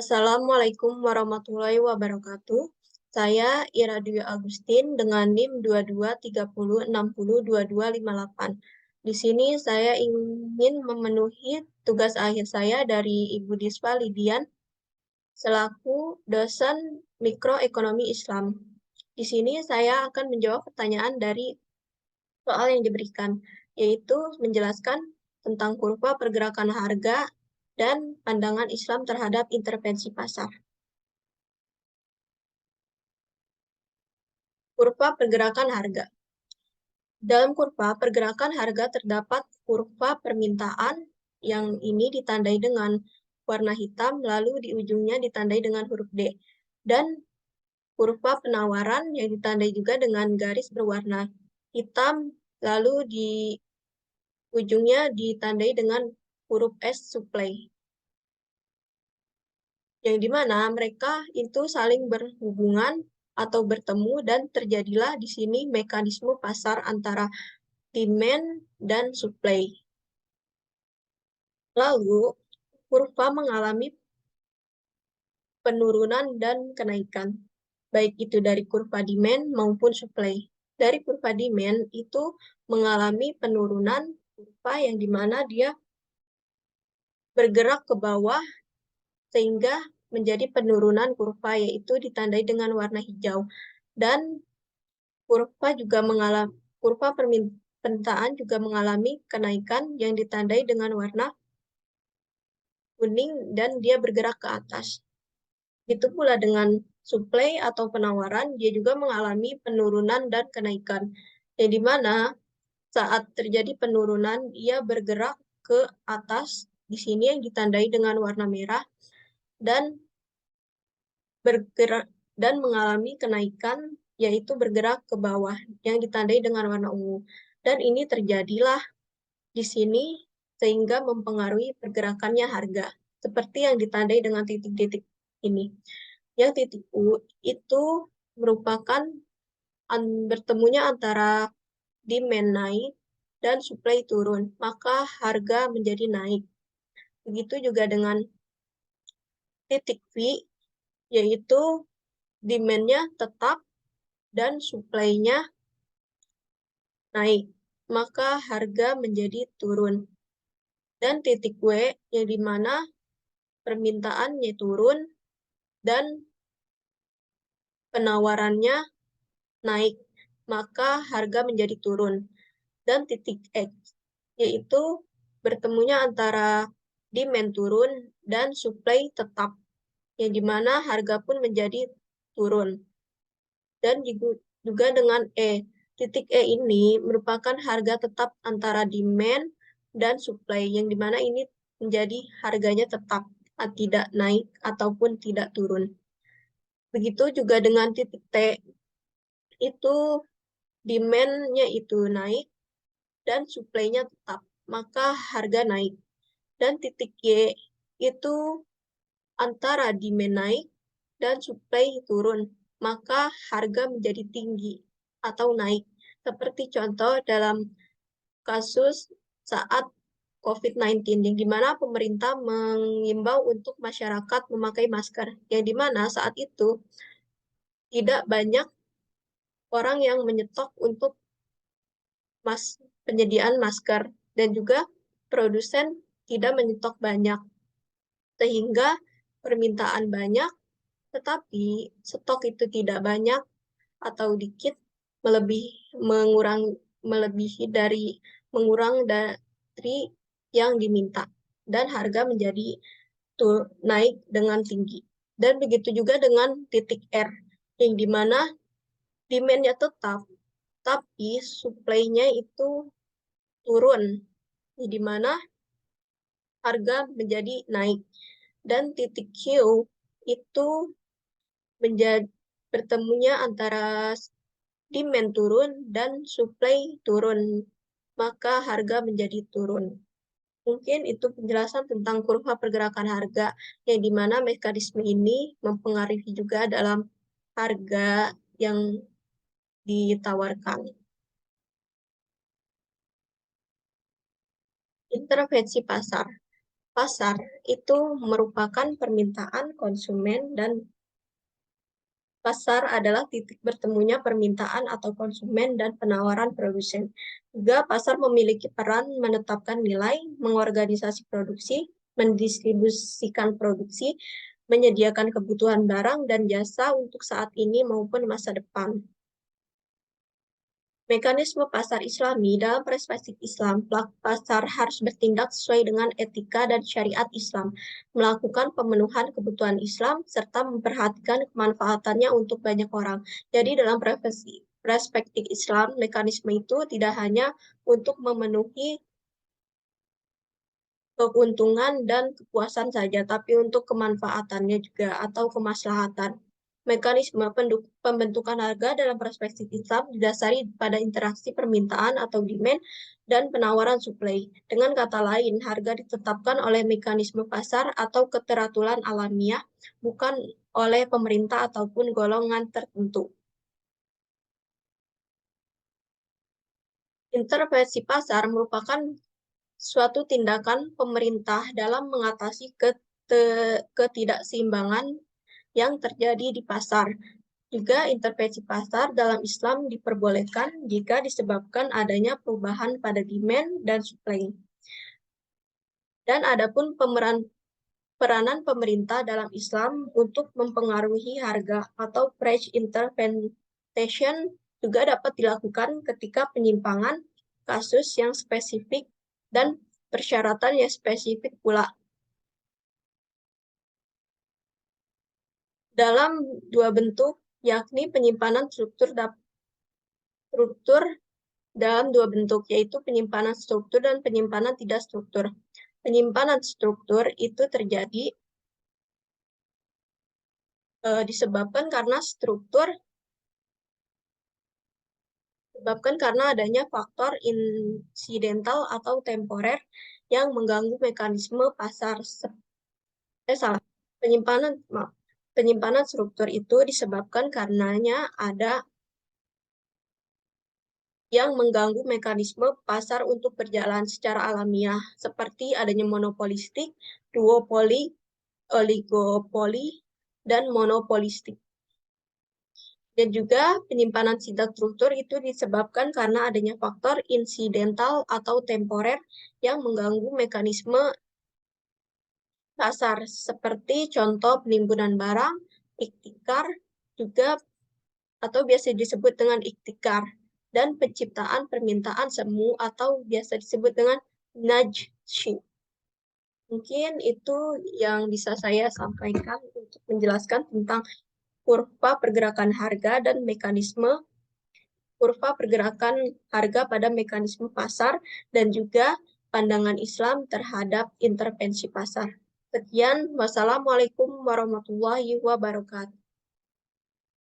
Assalamualaikum warahmatullahi wabarakatuh. Saya Ira Dwi Agustin dengan NIM 2230602258. Di sini saya ingin memenuhi tugas akhir saya dari Ibu Dispa Lidian selaku dosen mikroekonomi Islam. Di sini saya akan menjawab pertanyaan dari soal yang diberikan, yaitu menjelaskan tentang kurva pergerakan harga dan pandangan Islam terhadap intervensi pasar. Kurva pergerakan harga. Dalam kurva pergerakan harga terdapat kurva permintaan yang ini ditandai dengan warna hitam, lalu di ujungnya ditandai dengan huruf D. Dan kurva penawaran yang ditandai juga dengan garis berwarna hitam, lalu di ujungnya ditandai dengan huruf S supply. Yang dimana mereka itu saling berhubungan atau bertemu dan terjadilah di sini mekanisme pasar antara demand dan supply. Lalu, kurva mengalami penurunan dan kenaikan, baik itu dari kurva demand maupun supply. Dari kurva demand itu mengalami penurunan kurva yang dimana dia bergerak ke bawah sehingga menjadi penurunan kurva, yaitu ditandai dengan warna hijau. Dan kurva permintaan juga mengalami kenaikan yang ditandai dengan warna kuning dan dia bergerak ke atas. Itu pula dengan supply atau penawaran, dia juga mengalami penurunan dan kenaikan. Yang dimana saat terjadi penurunan, dia bergerak ke atas, di sini yang ditandai dengan warna merah, dan bergerak dan mengalami kenaikan, yaitu bergerak ke bawah, yang ditandai dengan warna ungu. Dan ini terjadilah di sini sehingga mempengaruhi pergerakannya harga, seperti yang ditandai dengan titik-titik ini. Yang titik U itu merupakan bertemunya antara demand naik dan supply turun, maka harga menjadi naik. Begitu juga dengan titik V, yaitu demand-nya tetap dan supply-nya naik, maka harga menjadi turun. Dan titik W, yang dimana permintaannya turun dan penawarannya naik, maka harga menjadi turun. Dan titik X, yaitu bertemunya antara demand turun dan supply tetap, yang dimana harga pun menjadi turun. Dan juga dengan E. Titik E ini merupakan harga tetap antara demand dan supply, yang dimana ini menjadi harganya tetap, tidak naik ataupun tidak turun. Begitu juga dengan titik T, itu demand-nya itu naik dan supply-nya tetap, maka harga naik. Dan titik Y itu antara demand naik dan supply turun, maka harga menjadi tinggi atau naik. Seperti contoh dalam kasus saat COVID-19, yang dimana pemerintah mengimbau untuk masyarakat memakai masker, yang dimana saat itu tidak banyak orang yang menyetok untuk penyediaan masker, dan juga produsen tidak menyetok banyak, sehingga permintaan banyak, tetapi stok itu tidak banyak atau dikit, melebihi dari yang diminta, dan harga menjadi naik dengan tinggi. Dan begitu juga dengan titik R, yang dimana demand-nya tetap, tapi supply-nya itu turun, di mana harga menjadi naik. Dan titik Q itu menjadi bertemunya antara demand turun dan supply turun, maka harga menjadi turun. Mungkin itu penjelasan tentang kurva pergerakan harga, yang dimana mekanisme ini mempengaruhi juga dalam harga yang ditawarkan. Intervensi pasar. Pasar itu merupakan permintaan konsumen dan pasar adalah titik bertemunya permintaan atau konsumen dan penawaran produsen. Juga pasar memiliki peran menetapkan nilai, mengorganisasi produksi, mendistribusikan produksi, menyediakan kebutuhan barang dan jasa untuk saat ini maupun masa depan. Mekanisme pasar Islami dalam perspektif Islam, pelaku pasar harus bertindak sesuai dengan etika dan syariat Islam, melakukan pemenuhan kebutuhan Islam, serta memperhatikan kemanfaatannya untuk banyak orang. Jadi dalam perspektif Islam, mekanisme itu tidak hanya untuk memenuhi keuntungan dan kepuasan saja, tapi untuk kemanfaatannya juga atau kemaslahatan. Mekanisme pembentukan harga dalam perspektif Islam didasari pada interaksi permintaan atau demand dan penawaran supply. Dengan kata lain, harga ditetapkan oleh mekanisme pasar atau keteraturan alamiah, bukan oleh pemerintah ataupun golongan tertentu. Intervensi pasar merupakan suatu tindakan pemerintah dalam mengatasi ketidakseimbangan yang terjadi di pasar. Juga intervensi pasar dalam Islam diperbolehkan jika disebabkan adanya perubahan pada demand dan supply. Dan adapun peranan pemerintah dalam Islam untuk mempengaruhi harga atau price intervention juga dapat dilakukan ketika penyimpangan kasus yang spesifik dan persyaratan yang spesifik pula. Dalam dua bentuk, yakni penyimpanan struktur dalam dua bentuk, yaitu penyimpanan struktur dan penyimpanan tidak struktur. Penyimpanan struktur itu terjadi disebabkan karena adanya faktor insidental atau temporer yang mengganggu mekanisme pasar. Salah. Penyimpanan struktur itu disebabkan karenanya ada yang mengganggu mekanisme pasar untuk berjalan secara alamiah, seperti adanya monopolistik, duopoli, oligopoli, dan monopolistik. Dan juga penyimpanan tidak struktur itu disebabkan karena adanya faktor insidental atau temporer yang mengganggu mekanisme pasar, seperti contoh penimbunan barang, iktikar, juga atau biasa disebut dengan iktikar, dan penciptaan permintaan semu atau biasa disebut dengan najshi. Mungkin itu yang bisa saya sampaikan untuk menjelaskan tentang kurva pergerakan harga dan mekanisme kurva pergerakan harga pada mekanisme pasar dan juga pandangan Islam terhadap intervensi pasar. Sekian, wassalamualaikum warahmatullahi wabarakatuh.